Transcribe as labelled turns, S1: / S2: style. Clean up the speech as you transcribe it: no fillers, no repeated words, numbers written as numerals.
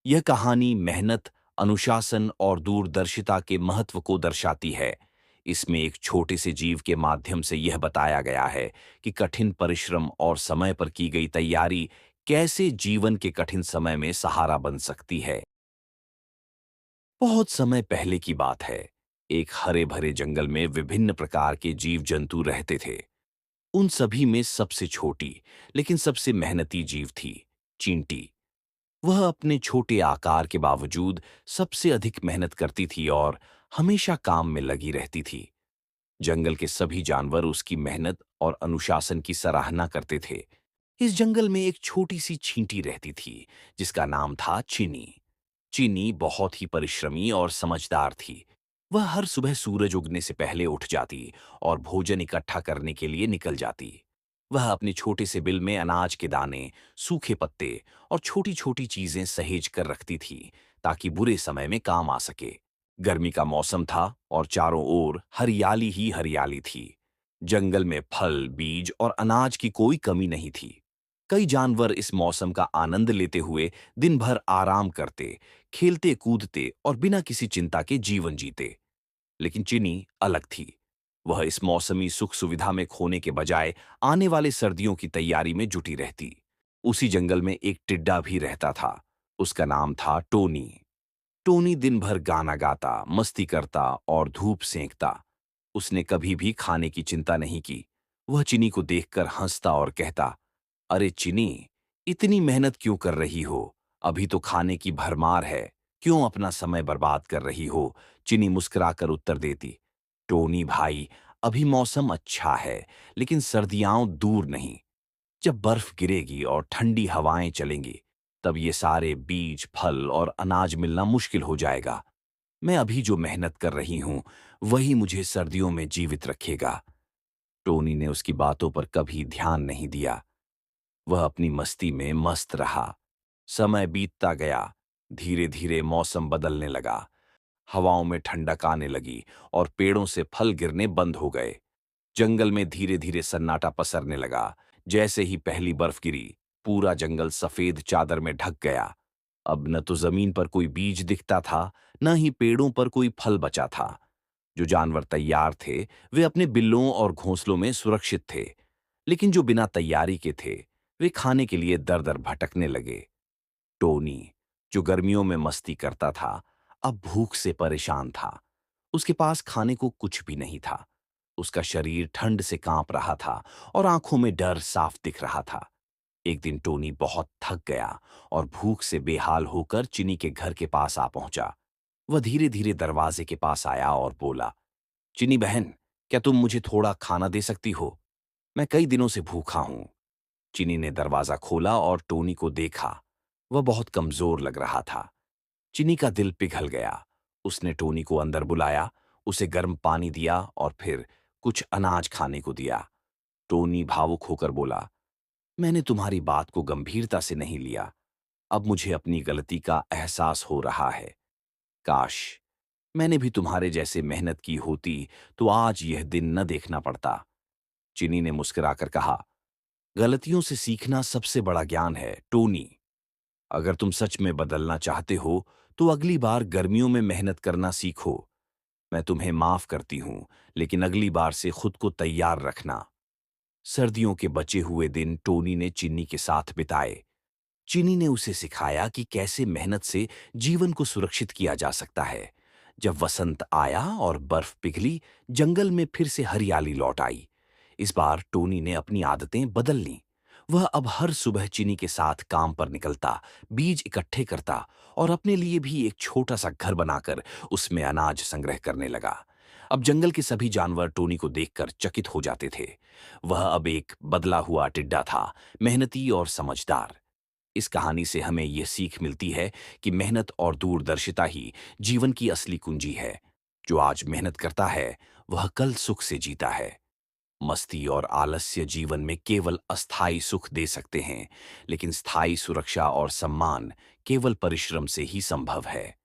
S1: यह कहानी मेहनत, अनुशासन और दूरदर्शिता के महत्व को दर्शाती है। इसमें एक छोटे से जीव के माध्यम से यह बताया गया है कि कठिन परिश्रम और समय पर की गई तैयारी कैसे जीवन के कठिन समय में सहारा बन सकती है। बहुत समय पहले की बात है। एक हरे भरे जंगल में विभिन्न प्रकार के जीव जंतु रहते थे। उन सभी में सबसे छोटी लेकिन सबसे मेहनती जीव थी चींटी। वह अपने छोटे आकार के बावजूद सबसे अधिक मेहनत करती थी और हमेशा काम में लगी रहती थी। जंगल के सभी जानवर उसकी मेहनत और अनुशासन की सराहना करते थे। इस जंगल में एक छोटी सी चींटी रहती थी जिसका नाम था चीनी। चीनी बहुत ही परिश्रमी और समझदार थी। वह हर सुबह सूरज उगने से पहले उठ जाती और भोजन इकट्ठा करने के लिए निकल जाती। वह अपने छोटे से बिल में अनाज के दाने, सूखे पत्ते और छोटी-छोटी चीजें सहेज कर रखती थी ताकि बुरे समय में काम आ सके। गर्मी का मौसम था और चारों ओर हरियाली ही हरियाली थी। जंगल में फल, बीज और अनाज की कोई कमी नहीं थी। कई जानवर इस मौसम का आनंद लेते हुए दिन भर आराम करते, खेलते कूदते और बिना किसी चिंता के जीवन जीते। लेकिन चिनी अलग थी। वह इस मौसमी सुख सुविधा में खोने के बजाय आने वाले सर्दियों की तैयारी में जुटी रहती। उसी जंगल में एक टिड्डा भी रहता था। उसका नाम था टोनी। टोनी दिन भर गाना गाता, मस्ती करता और धूप सेंकता। उसने कभी भी खाने की चिंता नहीं की। वह चिनी को देखकर हंसता और कहता, अरे चिनी, इतनी मेहनत क्यों कर रही हो? अभी तो खाने की भरमार है। क्यों अपना समय बर्बाद कर रही हो? चिनी मुस्कुराकर उत्तर देती, टोनी भाई, अभी मौसम अच्छा है, लेकिन सर्दियां दूर नहीं। जब बर्फ गिरेगी और ठंडी हवाएं चलेंगी, तब ये सारे बीज, फल और अनाज मिलना मुश्किल हो जाएगा। मैं अभी जो मेहनत कर रही हूं, वही मुझे सर्दियों में जीवित रखेगा। टोनी ने उसकी बातों पर कभी ध्यान नहीं दिया। वह अपनी मस्ती में मस्त रहा। समय बीतता गया। धीरे धीरे मौसम बदलने लगा। हवाओं में ठंडक आने लगी और पेड़ों से फल गिरने बंद हो गए। जंगल में धीरे धीरे सन्नाटा पसरने लगा। जैसे ही पहली बर्फ गिरी, पूरा जंगल सफेद चादर में ढक गया। अब न तो जमीन पर कोई बीज दिखता था, न ही पेड़ों पर कोई फल बचा था। जो जानवर तैयार थे, वे अपने बिल्लों और घोंसलों में सुरक्षित थे। लेकिन जो बिना तैयारी के थे, वे खाने के लिए दर दर भटकने लगे। टोनी, जो गर्मियों में मस्ती करता था, अब भूख से परेशान था। उसके पास खाने को कुछ भी नहीं था। उसका शरीर ठंड से कांप रहा था और आंखों में डर साफ दिख रहा था। एक दिन टोनी बहुत थक गया और भूख से बेहाल होकर चिनी के घर के पास आ पहुंचा। वह धीरे धीरे दरवाजे के पास आया और बोला, चिनी बहन, क्या तुम मुझे थोड़ा खाना दे सकती हो? मैं कई दिनों से भूखा हूं। चिनी ने दरवाजा खोला और टोनी को देखा। वह बहुत कमजोर लग रहा था। चिनी का दिल पिघल गया। उसने टोनी को अंदर बुलाया, उसे गर्म पानी दिया और फिर कुछ अनाज खाने को दिया। टोनी भावुक होकर बोला, मैंने तुम्हारी बात को गंभीरता से नहीं लिया। अब मुझे अपनी गलती का एहसास हो रहा है। काश मैंने भी तुम्हारे जैसे मेहनत की होती तो आज यह दिन न देखना पड़ता। चिनी ने मुस्कुराकर कहा, गलतियों से सीखना सबसे बड़ा ज्ञान है टोनी। अगर तुम सच में बदलना चाहते हो तो अगली बार गर्मियों में मेहनत करना सीखो। मैं तुम्हें माफ करती हूं, लेकिन अगली बार से खुद को तैयार रखना। सर्दियों के बचे हुए दिन टोनी ने चिन्नी के साथ बिताए। चीनी ने उसे सिखाया कि कैसे मेहनत से जीवन को सुरक्षित किया जा सकता है। जब वसंत आया और बर्फ पिघली, जंगल में फिर से हरियाली लौट आई। इस बार टोनी ने अपनी आदतें बदल लीं। वह अब हर सुबह चीनी के साथ काम पर निकलता, बीज इकट्ठे करता और अपने लिए भी एक छोटा सा घर बनाकर उसमें अनाज संग्रह करने लगा। अब जंगल के सभी जानवर टोनी को देखकर चकित हो जाते थे। वह अब एक बदला हुआ टिड्डा था, मेहनती और समझदार। इस कहानी से हमें यह सीख मिलती है कि मेहनत और दूरदर्शिता ही जीवन की असली कुंजी है। जो आज मेहनत करता है, वह कल सुख से जीता है। मस्ती और आलस्य जीवन में केवल अस्थायी सुख दे सकते हैं, लेकिन स्थायी सुरक्षा और सम्मान केवल परिश्रम से ही संभव है।